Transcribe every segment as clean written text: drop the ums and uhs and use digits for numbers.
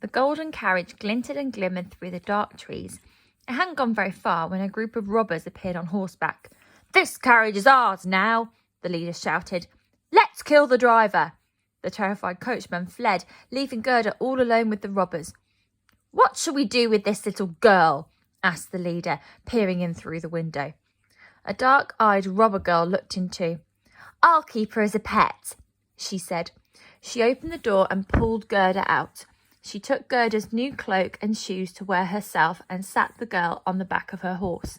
The golden carriage glinted and glimmered through the dark trees. It hadn't gone very far when a group of robbers appeared on horseback. "This carriage is ours now," the leader shouted. "Let's kill the driver." The terrified coachman fled, leaving Gerda all alone with the robbers. "What shall we do with this little girl?" asked the leader, peering in through the window. A dark-eyed robber girl looked in too. "I'll keep her as a pet," she said. She opened the door and pulled Gerda out. She took Gerda's new cloak and shoes to wear herself and sat the girl on the back of her horse.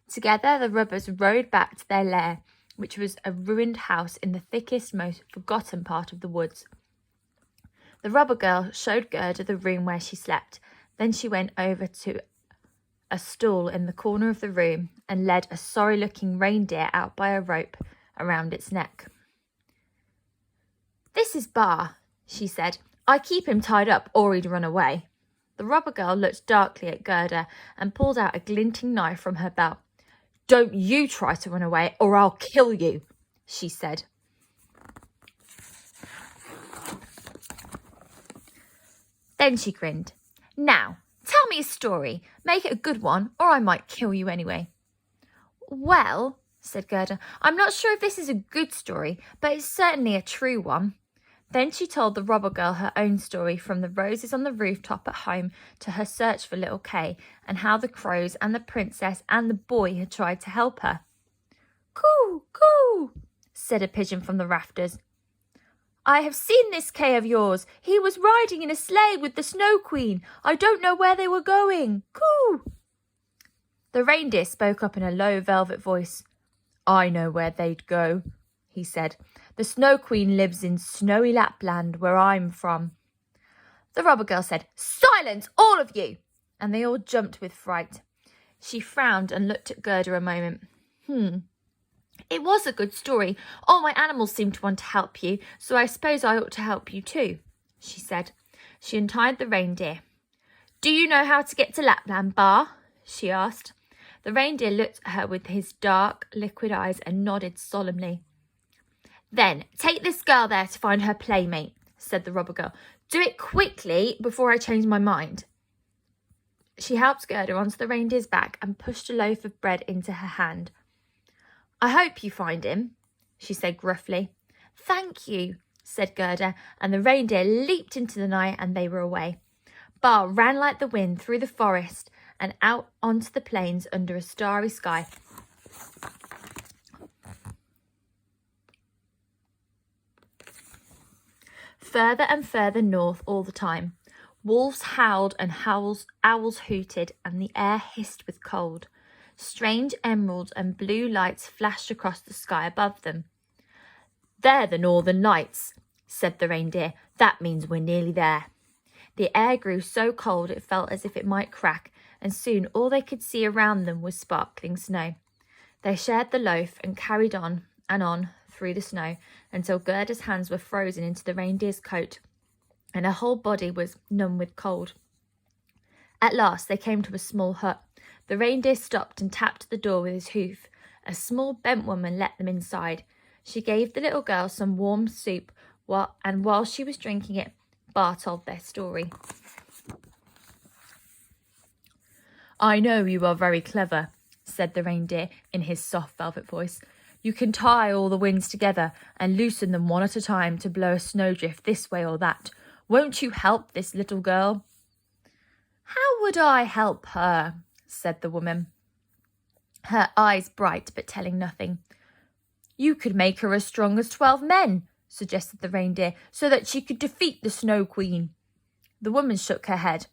Together the robbers rode back to their lair, which was a ruined house in the thickest, most forgotten part of the woods. The robber girl showed Gerda the room where she slept. Then she went over to a stool in the corner of the room and led a sorry-looking reindeer out by a rope around its neck. "This is Bar," she said. "I keep him tied up or he'd run away." The robber girl looked darkly at Gerda and pulled out a glinting knife from her belt. "Don't you try to run away or I'll kill you," she said. Then she grinned. "Now, tell me a story. Make it a good one or I might kill you anyway." "Well," said Gerda, "I'm not sure if this is a good story, but it's certainly a true one." Then she told the robber girl her own story, from the roses on the rooftop at home to her search for little Kay, and how the crows and the princess and the boy had tried to help her. "Coo, coo," said a pigeon from the rafters. "I have seen this Kay of yours. He was riding in a sleigh with the Snow Queen. I don't know where they were going. Coo." The reindeer spoke up in a low velvet voice. "I know where they'd go," he said. "The Snow Queen lives in snowy Lapland, where I'm from." The robber girl said, "Silence, all of you!" and they all jumped with fright. She frowned and looked at Gerda a moment. "It was a good story. All my animals seem to want to help you, so I suppose I ought to help you too," she said. She untied the reindeer. "Do you know how to get to Lapland, Bar?" she asked. The reindeer looked at her with his dark, liquid eyes and nodded solemnly. "Then take this girl there to find her playmate," said the robber girl. "Do it quickly before I change my mind." She helped Gerda onto the reindeer's back and pushed a loaf of bread into her hand. "I hope you find him," she said gruffly. "Thank you," said Gerda, and the reindeer leaped into the night and they were away. Bar ran like the wind through the forest and out onto the plains under a starry sky. Further and further north all the time. Wolves howled and owls hooted, and the air hissed with cold. Strange emerald and blue lights flashed across the sky above them. "They're the northern lights," said the reindeer. "That means we're nearly there." The air grew so cold it felt as if it might crack, and soon all they could see around them was sparkling snow. They shared the loaf and carried on and on through the snow until Gerda's hands were frozen into the reindeer's coat and her whole body was numb with cold. At last they came to a small hut. The reindeer stopped and tapped the door with his hoof. A small bent woman let them inside. She gave the little girl some warm soup, and while she was drinking it, Bar told their story. "I know you are very clever," said the reindeer in his soft velvet voice. "You can tie all the winds together and loosen them one at a time to blow a snowdrift this way or that. Won't you help this little girl?" "How would I help her?" said the woman, her eyes bright but telling nothing. "You could make her as strong as 12 men, suggested the reindeer, "so that she could defeat the Snow Queen." The woman shook her head.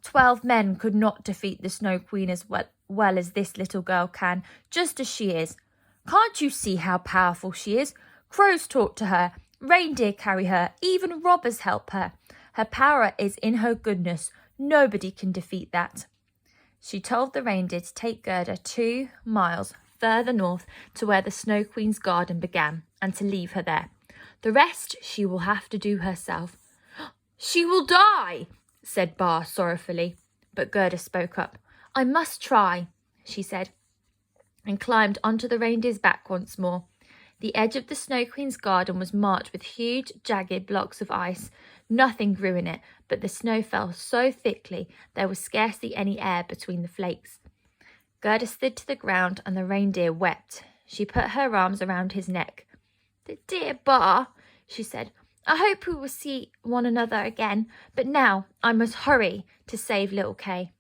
12 men could not defeat the Snow Queen as well as this little girl can, just as she is. Can't you see how powerful she is? Crows talk to her, reindeer carry her, even robbers help her. Her power is in her goodness. Nobody can defeat that." She told the reindeer to take Gerda 2 miles further north to where the Snow Queen's garden began, and to leave her there. The rest she will have to do herself. "She will die," said Bar sorrowfully. But Gerda spoke up. "I must try," she said, and climbed onto the reindeer's back once more. The edge of the Snow Queen's garden was marked with huge, jagged blocks of ice. Nothing grew in it, but the snow fell so thickly there was scarcely any air between the flakes. Gerda slid to the ground and the reindeer wept. She put her arms around his neck. "The dear Bar," she said, "I hope we will see one another again, but now I must hurry to save little Kay."